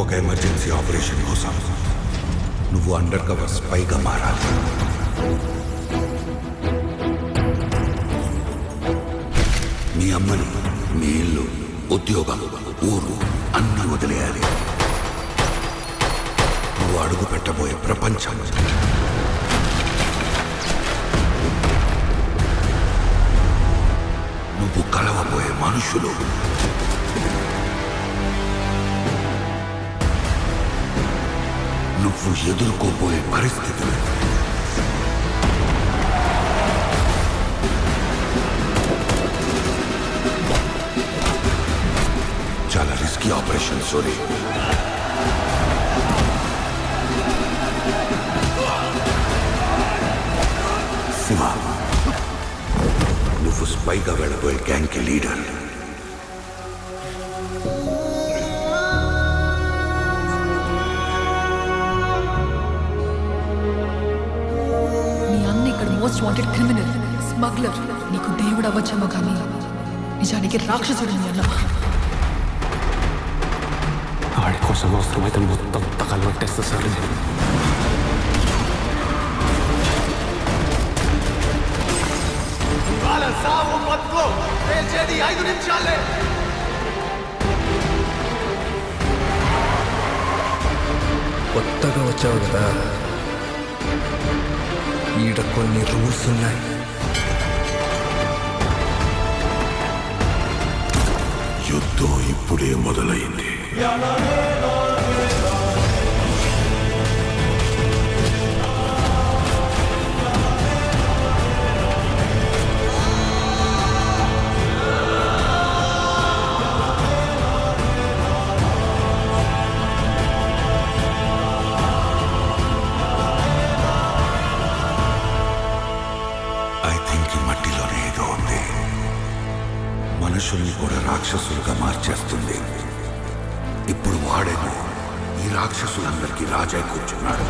ఒక emergency operation కోసం నువ్వు అండర్ కవర్ స్పైగా మారాలి. మీ అమ్మని, మీ ఇల్లు, ఉద్యోగం, ఊరు అన్నీ వదిలేయాలి. నువ్వు అడుగు పెట్టబోయే ప్రపంచం, నువ్వు కలవబోయే మనుషులు, నువ్వు ఎదుర్కోబోయే పరిస్థితులు, చాలా రిస్కీ ఆపరేషన్ సోరీ. శివ, నువ్వు స్పైగా వెళ్ళబోయే గ్యాంగ్కి leader. Most wanted criminal, smuggler. నీకు దేవుడు అవ్వచ్చేమో కానీ నిజానికి రాక్షసుడు మీ అన్న. ఆడి కోసం అవసరమైతే మొత్తం తగలు పెట్టేస్తా సార్. సావు బతుకు తేల్చేది 5 నిమిషాలే. కొత్తగా వచ్చావు కదా, ఈడ కొన్ని రూల్స్ ఉన్నాయి. యుద్ధం ఇప్పుడే మొదలైంది. మట్టిలోనే ఏదో ఉంది, మనుషుల్ని కూడా రాక్షసులుగా మార్చేస్తుంది. ఇప్పుడు వాడేమో ఈ రాక్షసులందరికీ రాజై కూర్చున్నాడు.